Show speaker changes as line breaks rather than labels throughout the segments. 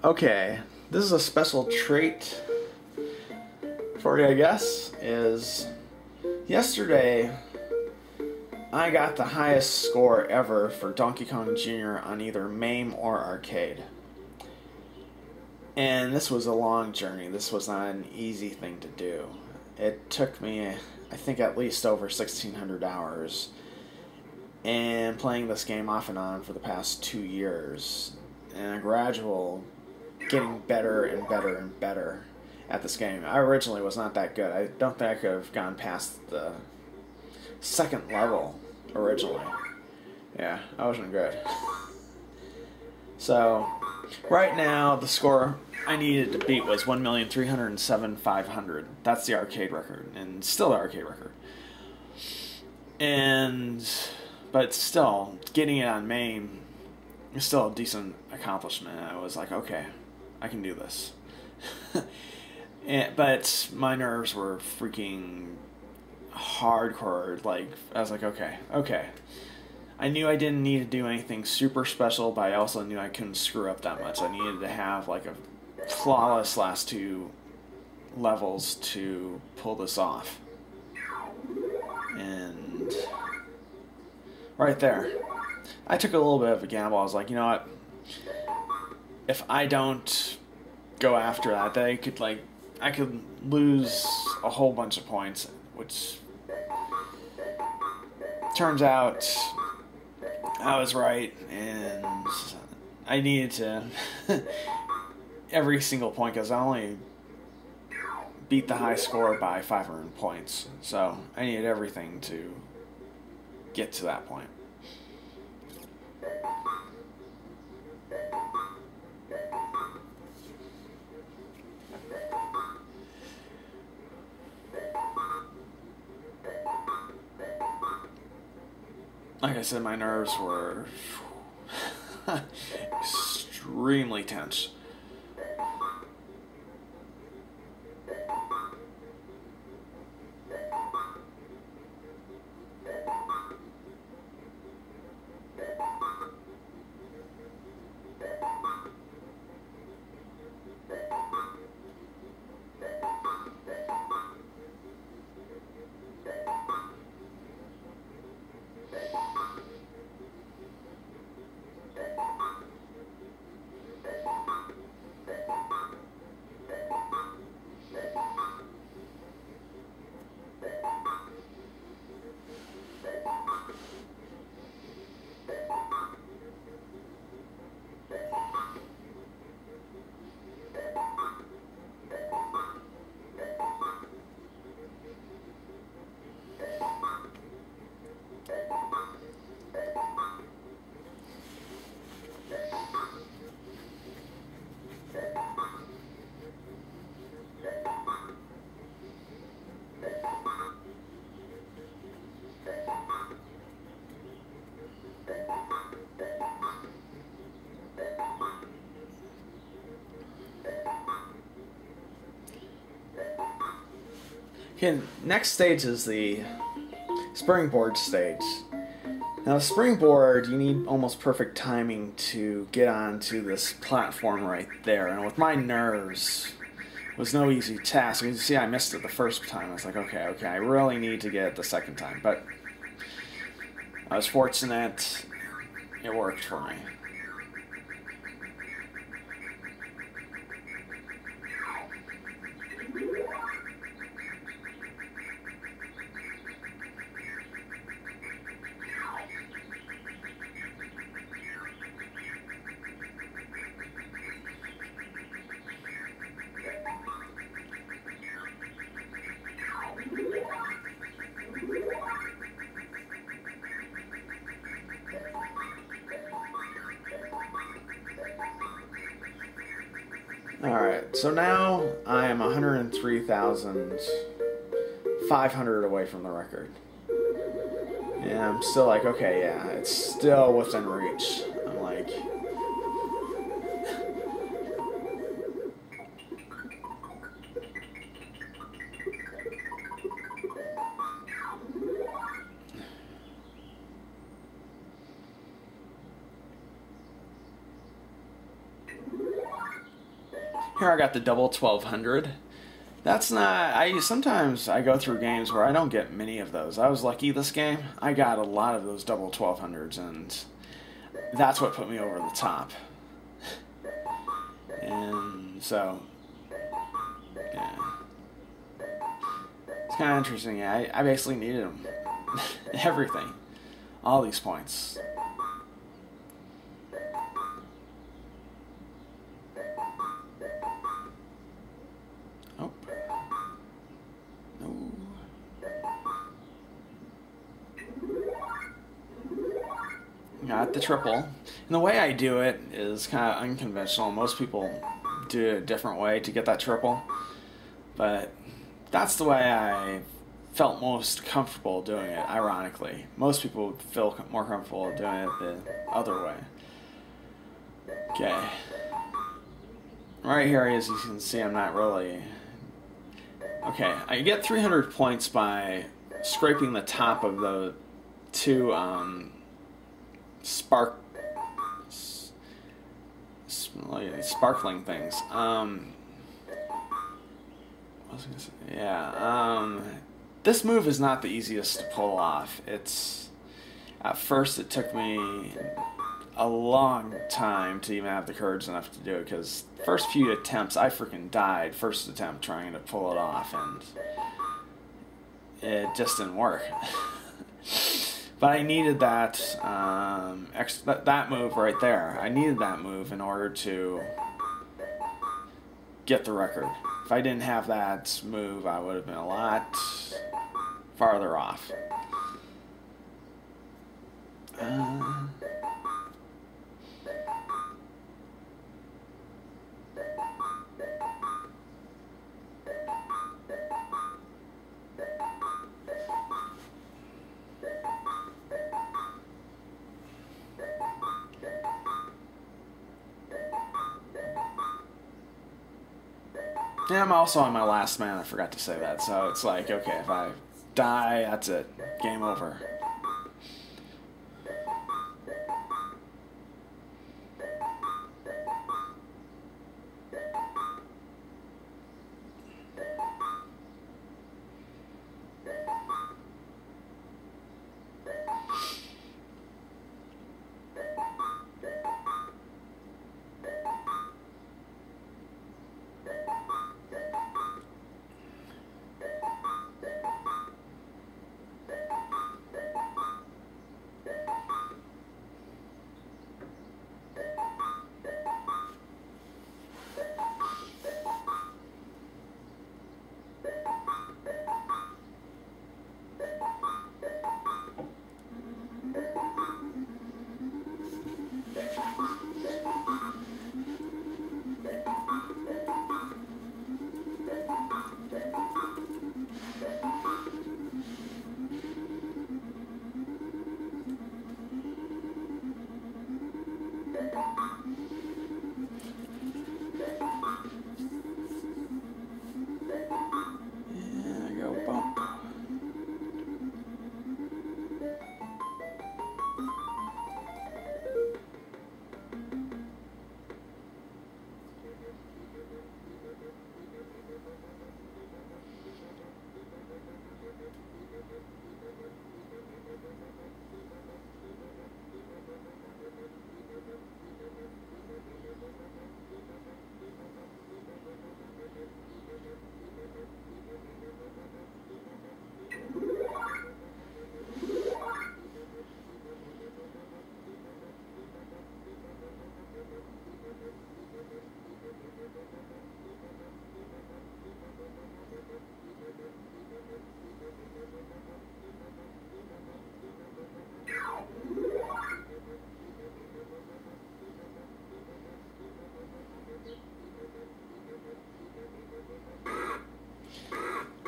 Okay, this is a special treat for you, I guess. Is yesterday I got the highest score ever for Donkey Kong Jr. on either MAME or arcade. And this was a long journey. This was not an easy thing to do. It took me, I think, at least over 1,600 hours. And playing this game off and on for the past 2 years. And a gradual getting better and better and better at this game. I originally was not that good. I don't think I could have gone past the second level originally. Yeah, I wasn't good. So, right now, the score I needed to beat was 1,307,500. That's the arcade record, and still the arcade record. But still, getting it on MAME is still a decent accomplishment. I was like, okay, I can do this. But my nerves were freaking hardcore. Like, I was like, okay. I knew I didn't need to do anything super special, but I also knew I couldn't screw up that much. I needed to have like a flawless last 2 levels to pull this off. And right there, I took a little bit of a gamble. I was like, you know what? If I don't go after that, then I could lose a whole bunch of points, which turns out I was right, and I needed to every single point, because I only beat the high score by 500 points, so I needed everything to get to that point. Like I said, my nerves were extremely tense. Okay, next stage is the springboard stage. Now, the springboard, you need almost perfect timing to get onto this platform right there. And with my nerves, it was no easy task. You see, I missed it the first time. I was like, okay, I really need to get it the second time. But I was fortunate. It worked for me. Alright, so now I am 103,500 away from the record. And I'm still like, okay, yeah, it's still within reach. I'm like... Here I got the double 1200. That's not, sometimes I go through games where I don't get many of those. I was lucky this game. I got a lot of those double 1200s, and that's what put me over the top. And so, yeah. It's kind of interesting. Yeah, I basically needed them. Everything. All these points. Oh. No. Got the triple. And the way I do it is kind of unconventional. Most people do it a different way to get that triple. But that's the way I felt most comfortable doing it, ironically. Most people would feel more comfortable doing it the other way. Okay. Right here, as you can see, I'm not really... Okay, I get 300 points by scraping the top of the two sparkling things. This move is not the easiest to pull off. At first it took me a long time to even have the courage enough to do it, because first few attempts I freaking died first attempt trying to pull it off, and it just didn't work. But I needed that that move right there. I needed that move in order to get the record. If I didn't have that move, I would have been a lot farther off. Yeah, I'm also on my last man, I forgot to say that, so it's like, okay, if I die, that's it. Game over.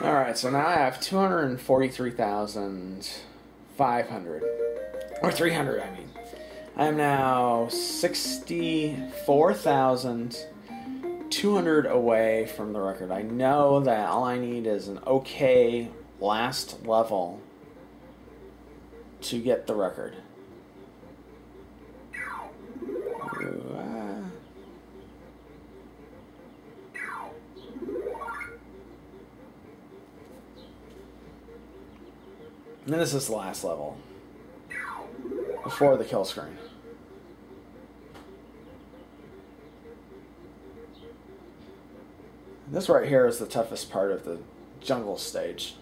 Alright, so now I have 243,500. Or 300, I mean. I am now 64,200 away from the record. I know that all I need is an okay last level to get the record. And this is the last level before the kill screen. This right here is the toughest part of the jungle stage.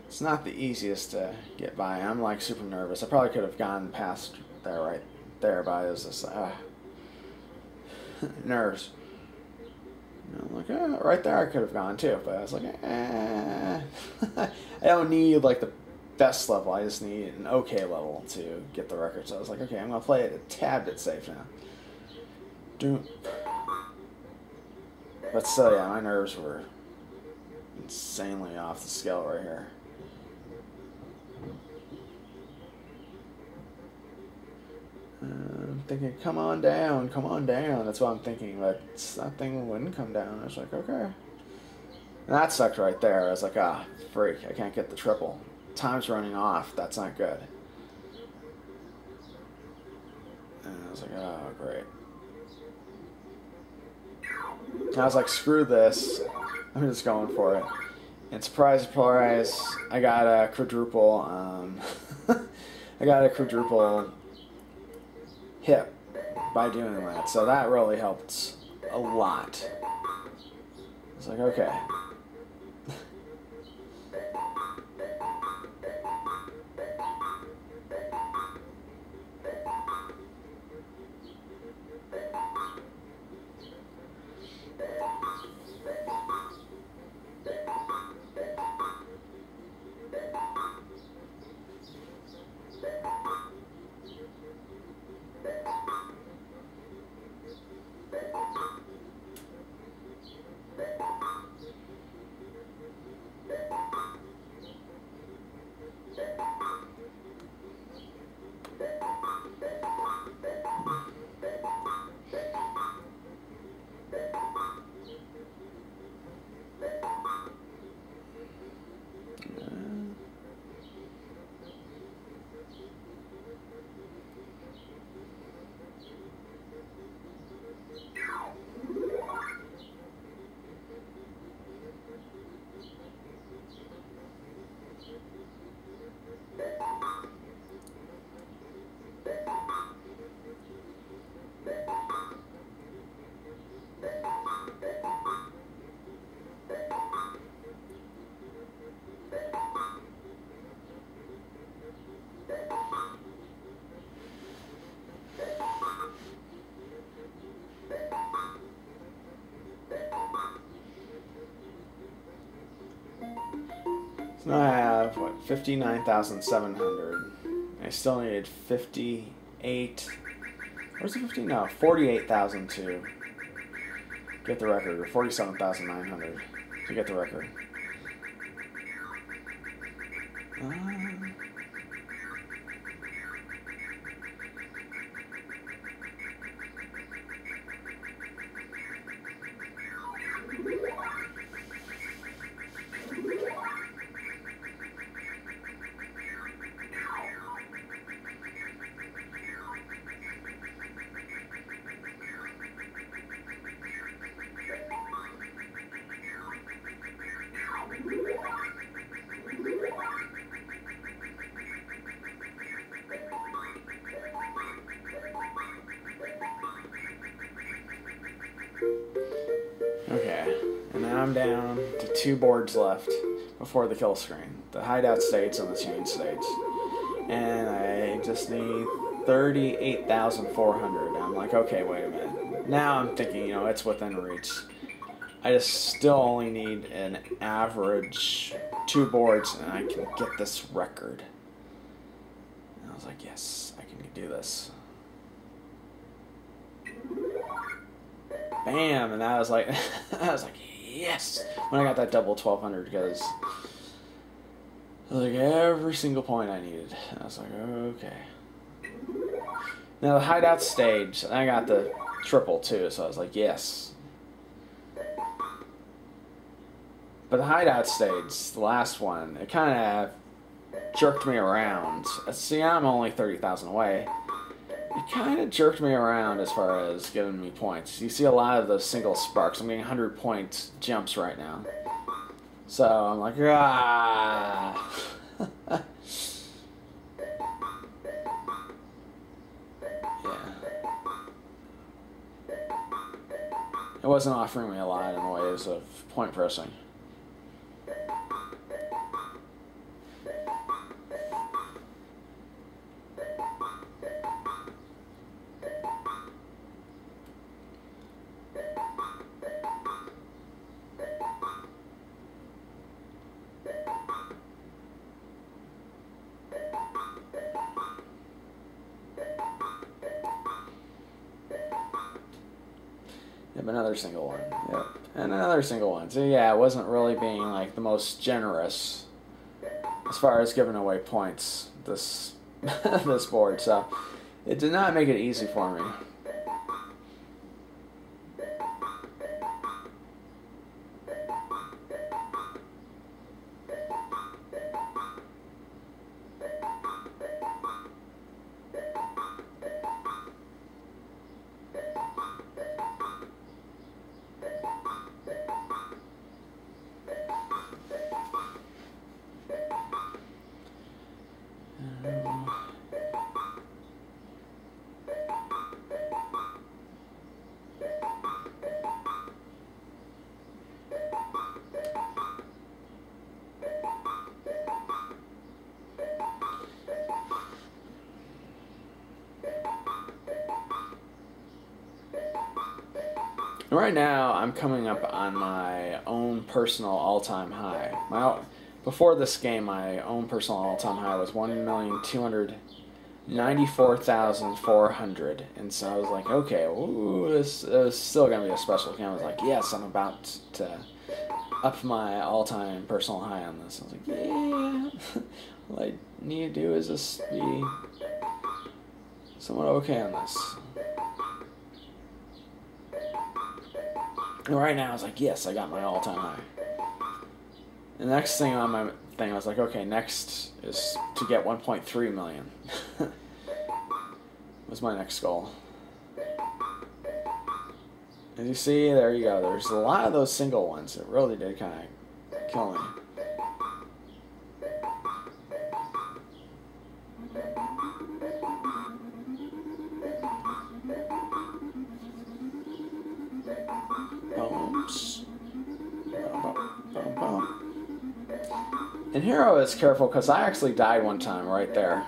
It's not the easiest to get by. I'm like super nervous. I probably could have gone past there right there, but I was just nerves. I'm like, right there I could have gone too, but I was like, I don't need like the best level. I just need an okay level to get the record. So I was like, okay, I'm gonna play it a tad bit safe now. But still, yeah, my nerves were insanely off the scale right here. I'm thinking, come on down, come on down. That's what I'm thinking, but that thing wouldn't come down. I was like, okay. And that sucked right there. I was like, freak, I can't get the triple. Time's running off. That's not good. And I was like, oh, great. I was like, screw this. I'm just going for it. And surprise, surprise, I got a quadruple. I got a quadruple hit by doing that. So that really helped a lot. It's like, okay. So now I have, what, 59,700. I still needed 58. Where's the 50? No, 48,000 to get the record, or 47,900 to get the record. Okay, and now I'm down to 2 boards left before the kill screen. The hideout states and the chain states. And I just need 38,400. I'm like, okay, wait a minute. Now I'm thinking, you know, it's within reach. I just still only need an average 2 boards and I can get this record. And I was like, yes, I can do this. Bam! And I was like, yes! When I got that double 1,200, because it was like every single point I needed. I was like, okay. Now the hideout stage, I got the triple too, so I was like, yes. But the hideout stage, the last one, it kind of jerked me around. See, I'm only 30,000 away. It kind of jerked me around as far as giving me points. You see a lot of those single sparks. I'm getting 100 point jumps right now. So I'm like, ah. it wasn't offering me a lot in the ways of point pressing. Yep, another single one. Yep, and another single one. So yeah, it wasn't really being like the most generous as far as giving away points this this board. So it did not make it easy for me. Right now, I'm coming up on my own personal all-time high. Before this game, my own personal all-time high was 1,294,400, and so I was like, okay, ooh, this is still gonna be a special game. I was like, yes, I'm about to up my all-time personal high on this. I was like, yeah, all I need to do is just be somewhat okay on this. And right now, I was like, yes, I got my all-time high. The next thing on my thing, I was like, okay, next is to get 1.3 million. Was my next goal. As you see, there you go. There's a lot of those single ones. It really did kind of kill me. And here I was careful because I actually died one time right there.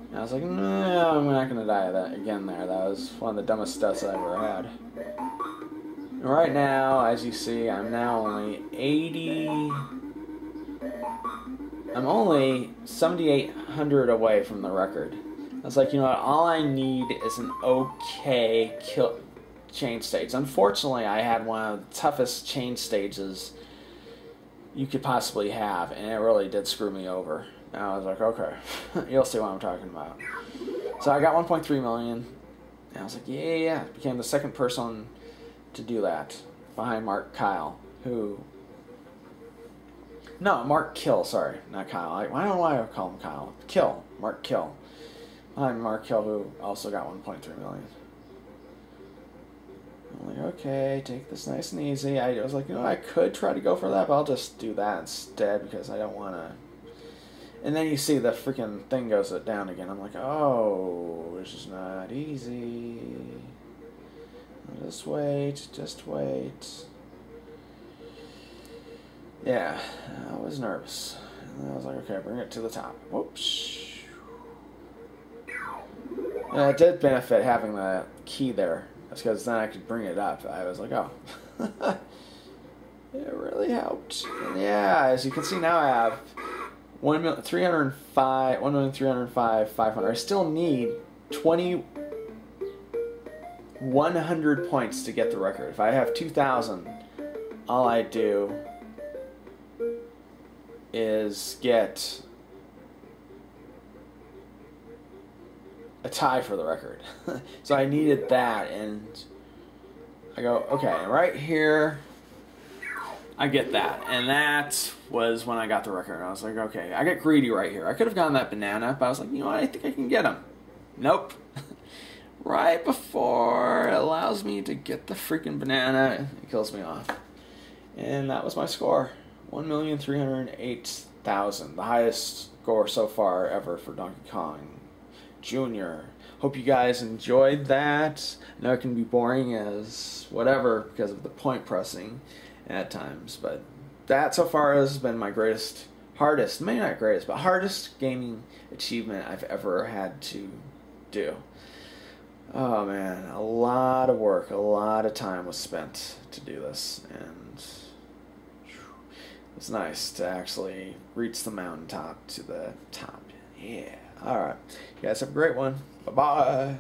And I was like, no, I'm not going to die that again there. That was one of the dumbest deaths I ever had. And right now, as you see, I'm now only 80... I'm only 7,800 away from the record. I was like, you know what, all I need is an okay chain stage. Unfortunately, I had one of the toughest chain stages you could possibly have, and it really did screw me over. And I was like, okay, you'll see what I'm talking about. So I got 1.3 million, and I was like, yeah. Became the second person to do that, behind Mark Kyle, who... No, Mark Kill, sorry, not Kyle. I don't know why I call him Kyle. Kill, Mark Kill. Behind Mark Kill, who also got 1.3 million. I'm like, okay, take this nice and easy. I was like, you know, I could try to go for that, but I'll just do that instead because I don't want to. And then you see the freaking thing goes down again. I'm like, oh, this is not easy. Just wait, just wait. Yeah, I was nervous. And I was like, okay, bring it to the top. Whoops. And it did benefit having the key there. That's because then I could bring it up. I was like, oh. It really helped. And yeah, as you can see now I have 1,305,500. I still need 2,100 points to get the record. If I have 2,000, all I do is get a tie for the record. So I needed that, and I go, okay, right here, I get that. And that was when I got the record. I was like, okay, I get greedy right here. I could have gotten that banana, but I was like, you know what, I think I can get him. Nope. Right before it allows me to get the freaking banana, it kills me off. And that was my score. 1,308,000. The highest score so far ever for Donkey Kong Junior. Hope you guys enjoyed that. I know it can be boring as whatever because of the point pressing at times, but that so far has been my hardest, maybe not greatest, but hardest gaming achievement I've ever had to do. Oh man, a lot of work, a lot of time was spent to do this, and it's nice to actually reach the mountaintop to the top. Yeah. Alright. You guys have a great one. Bye-bye.